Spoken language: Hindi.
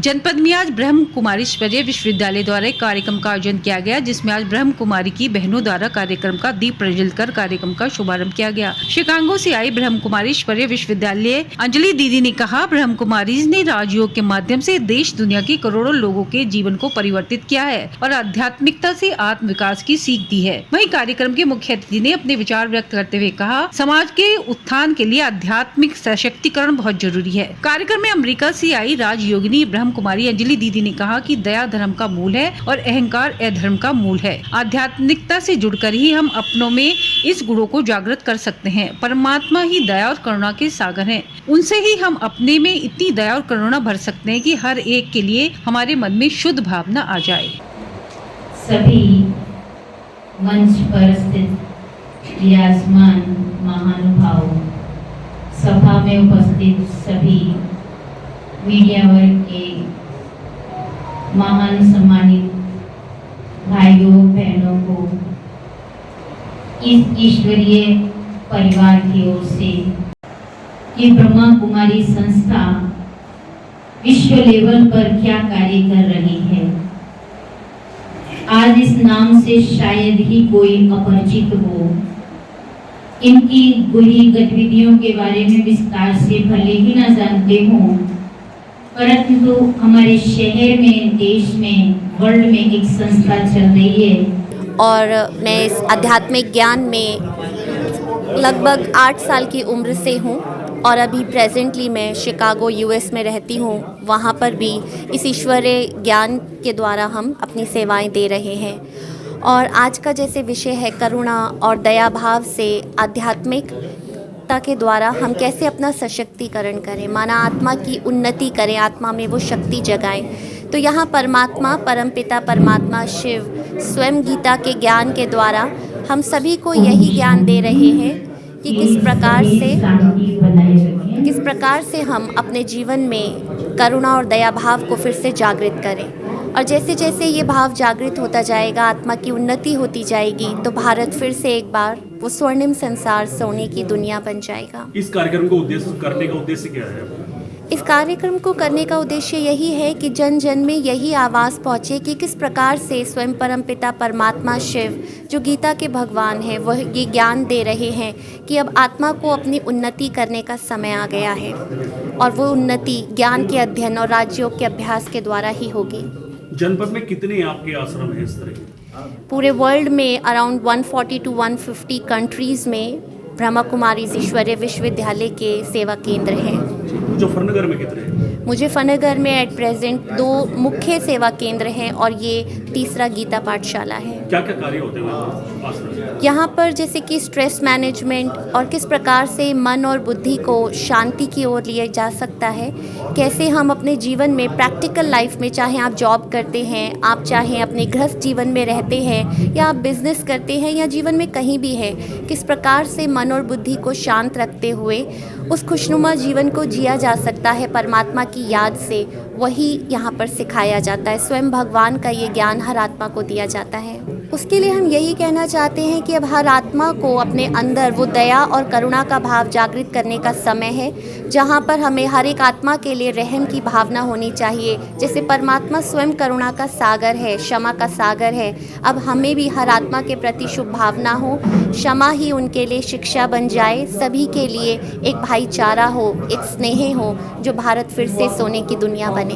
जनपद में आज ब्रह्म कुमारीश्वरीय विश्वविद्यालय द्वारा एक कार्यक्रम का आयोजन किया गया, जिसमें आज ब्रह्म कुमारी की बहनों द्वारा कार्यक्रम का दीप प्रज्वलित कर कार्यक्रम का शुभारंभ किया गया। शिकागो से आई ब्रह्म कुमारीश्वरीय विश्वविद्यालय अंजलि दीदी ने कहा, ब्रह्म कुमारीज ने राजयोग के माध्यम से देश दुनिया के करोड़ों लोगों के जीवन को परिवर्तित किया है और आध्यात्मिकता से आत्म विकास की सीख दी है। वहीं कार्यक्रम के मुख्य अतिथि ने अपने विचार व्यक्त करते हुए कहा, समाज के उत्थान के लिए आध्यात्मिक सशक्तिकरण बहुत जरूरी है। कार्यक्रम में अमेरिका से आई राजयोगिनी ब्रह्म कुमारी अंजलि दीदी ने कहा कि दया धर्म का मूल है और अहंकार अधर्म का मूल है। आध्यात्मिकता से जुड़कर ही हम अपनों में इस गुणों को जागृत कर सकते हैं। परमात्मा ही दया और करुणा के सागर हैं। उनसे ही हम अपने में इतनी दया और करुणा भर सकते हैं कि हर एक के लिए हमारे मन में शुद्ध भावना आ जाए। सभी मंच पर स्थित विराजमान महानुभाव, सभा में उपस्थित सभी मीडिया वर्ग के महान सम्मानित भाइयों बहनों को इस ईश्वरीय परिवार की ओर से ये ब्रह्मा कुमारी संस्था विश्व लेवल पर क्या कार्य कर रही है, आज इस नाम से शायद ही कोई अपरिचित हो। इनकी बुरी गतिविधियों के बारे में विस्तार से भले ही न जानते हों, परंतु हमारे शहर में, देश में, वर्ल्ड में एक संस्था चल रही है। और मैं इस आध्यात्मिक ज्ञान में लगभग 8 साल की उम्र से हूँ और अभी प्रेजेंटली मैं शिकागो यूएस में रहती हूँ। वहाँ पर भी इस ईश्वरीय ज्ञान के द्वारा हम अपनी सेवाएं दे रहे हैं। और आज का जैसे विषय है करुणा और दया भाव से आध्यात्मिकता के द्वारा हम कैसे अपना सशक्तिकरण करें, माना आत्मा की उन्नति करें, आत्मा में वो शक्ति जगाएं। तो यहाँ परमात्मा, परमपिता परमात्मा शिव स्वयं गीता के ज्ञान के द्वारा हम सभी को यही ज्ञान दे रहे हैं कि किस प्रकार से हम अपने जीवन में करुणा और दया भाव को फिर से जागृत करें। और जैसे जैसे ये भाव जागृत होता जाएगा, आत्मा की उन्नति होती जाएगी, तो भारत फिर से एक बार वो स्वर्णिम संसार, सोने की दुनिया बन जाएगा। इस कार्यक्रम को करने का उद्देश्य क्या है? इस कार्यक्रम को करने का उद्देश्य यही है कि जन जन में यही आवाज़ पहुँचे कि किस प्रकार से स्वयं परमपिता परमात्मा शिव जो गीता के भगवान हैं, वह ये ज्ञान दे रहे हैं कि अब आत्मा को अपनी उन्नति करने का समय आ गया है और वो उन्नति ज्ञान के अध्ययन और राजयोग के अभ्यास के द्वारा ही होगी। जनपद में कितने आपके आश्रम हैं इस तरह? पूरे वर्ल्ड में अराउंड 140 to 150 कंट्रीज़ में ब्रह्मा कुमारी ईश्वरीय विश्वविद्यालय के सेवा केंद्र हैं। मुजफ्फरनगर में कितने हैं? मुजफ्फरनगर में एट प्रेजेंट 2 मुख्य सेवा केंद्र हैं और ये तीसरा गीता पाठशाला है। क्या क्या कार्य होते हैं यहाँ पर? जैसे कि स्ट्रेस मैनेजमेंट और किस प्रकार से मन और बुद्धि को शांति की ओर लिया जा सकता है, कैसे हम अपने जीवन में प्रैक्टिकल लाइफ में, चाहे आप जॉब करते हैं, आप चाहे अपने गृहस्थ जीवन में रहते हैं या आप बिजनेस करते हैं या जीवन में कहीं भी है, किस प्रकार से मन और बुद्धि को शांत रखते हुए उस खुशनुमा जीवन को जिया जा सकता है परमात्मा की याद से, वही यहाँ पर सिखाया जाता है। स्वयं भगवान का ये ज्ञान हर आत्मा को दिया जाता है। उसके लिए हम यही कहना चाहते हैं कि अब हर आत्मा को अपने अंदर वो दया और करुणा का भाव जागृत करने का समय है, जहाँ पर हमें हर एक आत्मा के लिए रहम की भावना होनी चाहिए। जैसे परमात्मा स्वयं करुणा का सागर है, क्षमा का सागर है, अब हमें भी हर आत्मा के प्रति शुभ भावना हो, क्षमा ही उनके लिए शिक्षा बन जाए, सभी के लिए एक भाईचारा हो, एक स्नेह हो, जो भारत फिर से सोने की दुनिया बने।